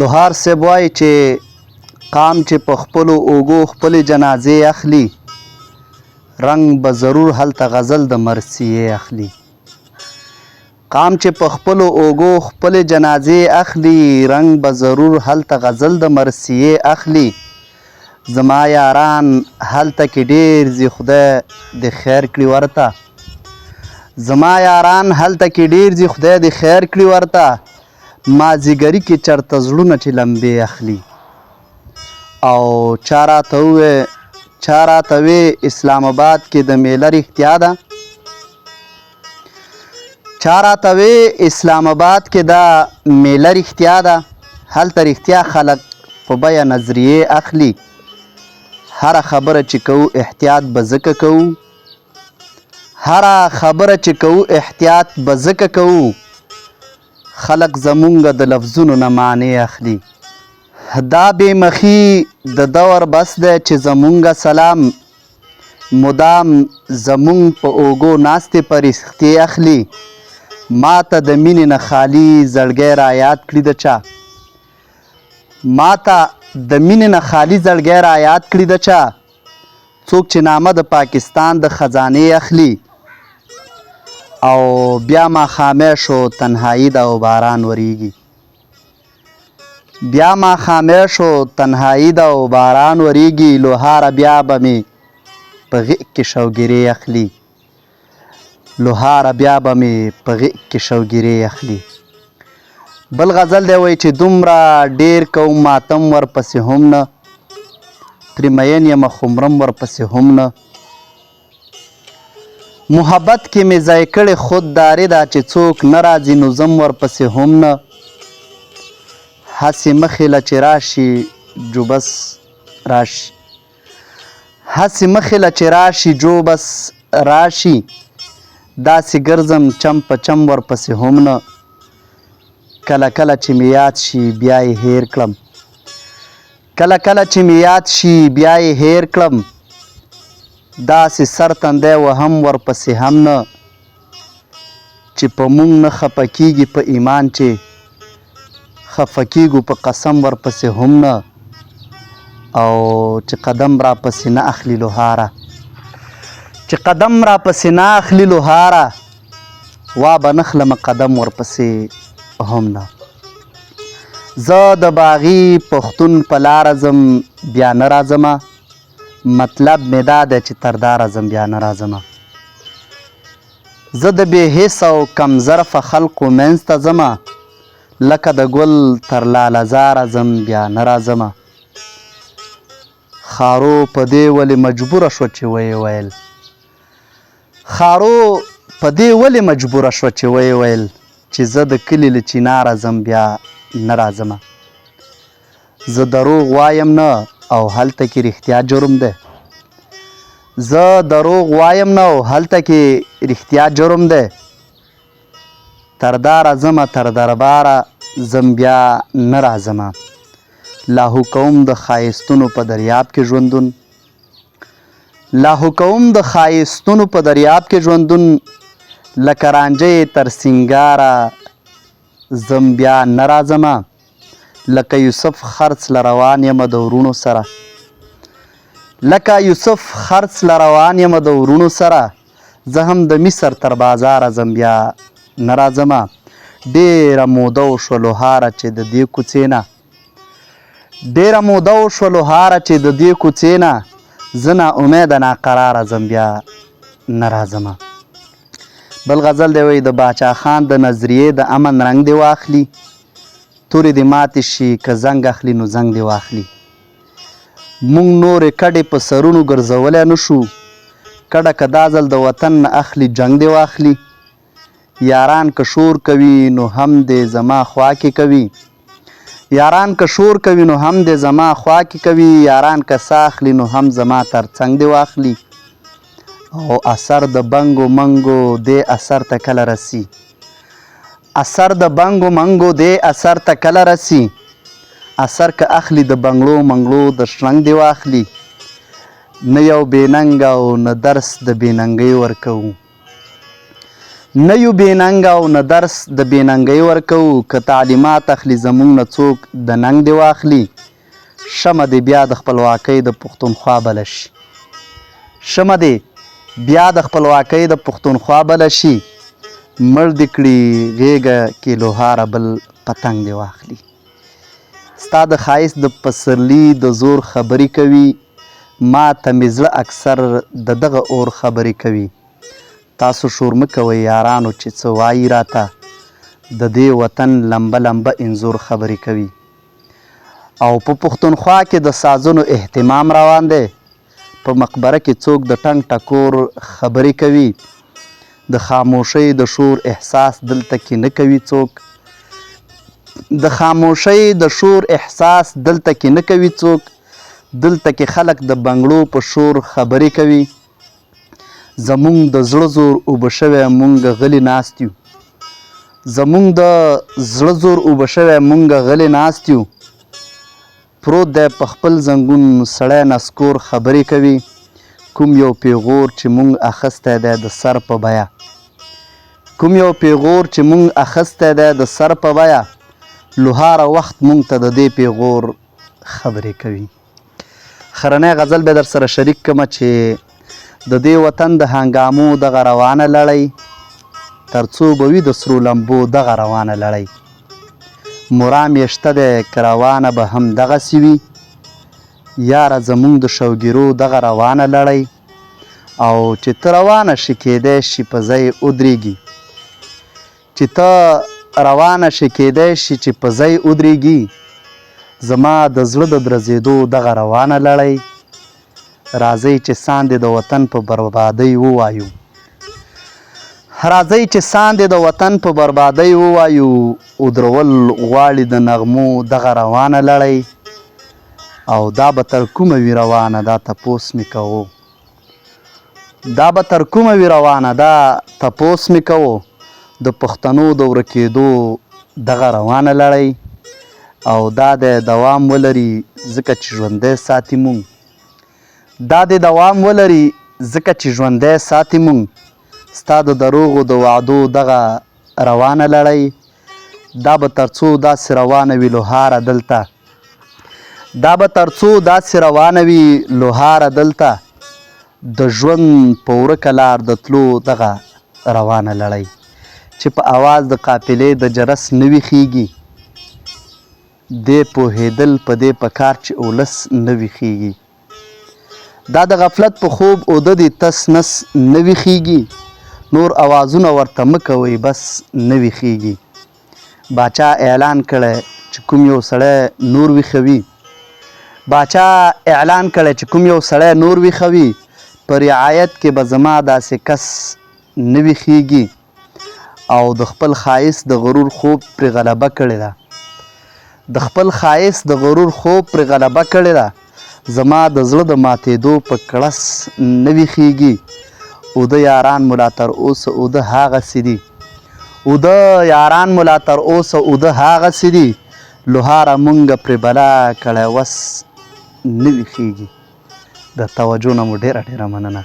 لوهار صاحب وایي چې قام چې په خپلو اوږو خپلې جنازې اخلي رنګ به ضرور هلته غزل د مرثیې اخلي. قام چې په خپلو اوږو خپلې جنازې اخلي رنګ به ضرور هلته غزل د مرثیې اخلي. زما یاران هلته کې ډېر ځي خدای د خیر کړي ورته. زما یاران هلته کې ډېر ځي خدای د خیر کړي ورته. مازدیګري کې چرته زړونه چې لمبې اخلي. او چا راته وې اسلام آباد کې د میله رښتیا ده. چا راته وې اسلام آباد کې دا میله رښتیا ده. هلته رښتیا خلک په بیه نظریې اخلي. هره خبره چې کوو احتیاط به ځکه کوو. هره خبره چې کوو احتیاط به ځکه کوو. خلق زمونږ د لفظونو نه معنی اخلي. دا بې مخي د دور بس دی چې زمونږ سلام مدام زمونږ په اوږو ناستې پرښتې اخلي. ما ته د مینې نه خالي زړګی را یاد کړي د چا. ما ته د مینې نه خالي زړګی را یاد کړي د چا. څوک چې نامه د پاکستان د خزانې اخلي. او بیا ماښامی شو تنهایي ده او باران وریږي. بیا ماښامی شو تنهایي ده او باران وریږي. لوهاره بیا به مې په غیږ کې شوګیرې اخلي. لوهاره بیا به مې په غیږ کې شوګیرې اخلي. بل غزل دی وایي چې دومره ډېر کوم ماتم ورپسې هم نه. پرې مین یمه خو مرم ورپسې هم نه. محبت کې مې ځای کړې خودداري ده چې څوک نه راځي نو ځم ورپسې هم نه. هسې مخې له چې راشي جو بس راشي. هسې مخې له چې راشي جو بس راشي. داسې ګرځم چم په چم ورپسې هم نه. کله کله چې مې یاد شي بیا یې هیر کړم. کله کله چې مې یاد شي بیا یې هیر کړم. داسې سر تندی وهم ورپسې هم نه. چې په موږ نه خفه کېږي په ایمان چې خفه کېږو په قسم ورپسې هم نه. او چې قدم راپسې نه اخلي لوهاره. چې قدم راپسې نه اخلي لوهاره. وا به نه خلمه قدم ورپسې هم نه. زه د باغي پښتون په لاره ځم بیا نه راځمه. مطلب مې دا دی چې تر دا راځم بیا نه راځمه. زه د بې حس او کم ظرفه خلقو منځ ته ځمه. لکه د ګل تر لالهزاره ځم بیا نه راځمه. خارو په دې ولې مجبوره شوه چې ویې ویل. خارو په دې ولې مجبوره شوه چې ویې ویل چې زه د کلي له چیناره ځم بیا نه راځمه. زه دروغ وایم نه او هلته کې رښتیا جرم دی. زه دروغ وایم نه او هلته کې رښتیا جرم دی. تر دا راځمه تر درباره ځم بیا نه راځمه. لاهو کوم د ښایستونو په دریاب کې ژوندون. لاهو کوم د ښایستونو په دریاب کې ژوندون. لکه رانجه تر سینګاره ځم بیا نه راځمه. لکه یوسف خرڅ له روان یمه د ورونو سره. لکه یوسف خرڅ له روان یمه د ورونو سره. زه هم د مصر تر بازاره ځم بیا نه راځمه. ډېره موده وشوه لوهاره چې د دې کوڅې نه. ډېره موده وشوه لوهاره چې د دې کوڅې نه. زه ناامیده ناقراره ځم بیا نه راځمه. بل غزل دی وایي د باچا خان د نظریې د امن رنګ دې واخلي. تورې دې ماتې شي که زنګ اخلي نو زنګ دې واخلي. موږ نورې کډې په سرونو ګرځولی نه شو. کډه که دا ځل د وطن نه اخلي جنګ دې واخلي. یاران که شور کوي نو هم دې زما خوا کې کوي. یاران که شور کوي نو هم دې زما خوا کې کوي. یاران که ساه اخلي نو هم زما تر څنګ دې واخلي. او اثر د بنګو منګو دې اثر ته کله رسي. اثر د بنګو منګو دې اثر ته کله رسي. اثر که اخلي د بنګلو منګلو د شرنګ دې واخلي. نه یو بې ننګ او نه درس د بې ننګۍ ورکوو. نه یو بېننګ او نه درس د بېننګۍ ورکوو که تعلیمات اخلي زموږ نه څوک د ننګ دې واخلي شمه دې بیا د خپلواکۍ د پښتونخوا بله شي شمه دې بیا د خپلواکۍ د پښتونخوا بله شي مړ دې کړي غېږه کې لوهاره بل پتنګ دې واخلي ستا د ښایست د پسرلي د زور خبرې کوي ما ته مې زړه اکثر د دغه اور خبرې کوي تاسو شور مه کوئ یارانو چې څه وایي راته د دې وطن لمبه لمبه انځور خبرې کوي او په پښتونخوا کې د سازونو اهتمام روان دی په مقبره کې څوک د ټنګ ټکور خبرې کوي د خاموشۍ د شور احساس دلته کې نه کوي څوک د خاموشۍ د شور احساس دلته کې نه کوي څوک دلته کې خلک د بنګړو په شور خبرې کوي زمونږ د زړه زور اوبه شوی مونږ غلي ناست یو زمونږ د زړه زور اوبه شوی مونږ غلي ناست یو پروت دی په خپل زنګون سړی نسکور خبرې کوي کوم یو پیغور چې مونږ اخیستی دی د سر په بیه کوم یو پیغور چې مونږ اخیستی دی د سر په بیه لوهاره وخت مونږ ته د دې پیغور خبرې کوي خرنی غزل به در سره شریک کړمه چې د دې وطن د هنګامو دغه روانه لړۍ تر څو به وي د سرو لمبو دغه روانه لړۍ مرام یې شته دی که روانه به هم دغسې وي یاره زموږ د شوګیرو دغه روانه لړۍ او چې ته روانه شي کیدی شي په ځای ودرېږي چې ته روانه شي کیدی شي چې په ځای ودرېږي زما د زړه د درزېدو دغه روانه لړۍ راځئ چې ساندې د وطن په بربادۍ ووایو راځئ چې ساندې د وطن په بربادۍ ووایو ودرول غواړي د نغمو دغه روانه لړۍ او دا به تر کومه وي روانه دا تپوس مې کوو دا به تر کومه وي روانه دا تپوس مې کوو د پښتنو د ورکېدو دغه روانه لړۍ او دا د دوام ولري ځکه چې ژوندی ساتي مونږ دا د دوام ولري ځکه چې ژوندی ساتي مونږ ستا د دروغو د وعدو دغه روانه لړۍ دا به تر څو داسې روانه وي لوهاره دلته دا به تر څو داسې روانه وي لوهاره دلته د ژوند په ورکه لار د تلو دغه روانه لړۍ چې په اواز د قافلې د جرس نه ویښیږي دې پوهېدل په دې پکار چې اولس نه ویښیږي دا د غفلت په خوب اوده دې تس نس نه ویښیږي نور اوازونه ورته مه کوئ بس نه ویښیږي باچا اعلان کړی چې کوم یو سړی نور ویښوي باچا اعلان کړی چې کوم یو سړی نور ویښوي په رعایت کې به زما داسې کس نه ویښیږي او د خپل ښایست د غرور خوب پرې غلبه کړې ده د خپل ښایست د غرور خوب پرې غلبه کړې ده زما د زړه د ماتېدو په کړس نه ویښیږي اوده یاران ملا تر اوسه اوده هغسې دي اوده یاران ملا تر اوسه اوده هغسې دي لوهاره مونږه پرې بلا کړی وس نه ویښیږي د توجه نه مو ډېره ډېره مننه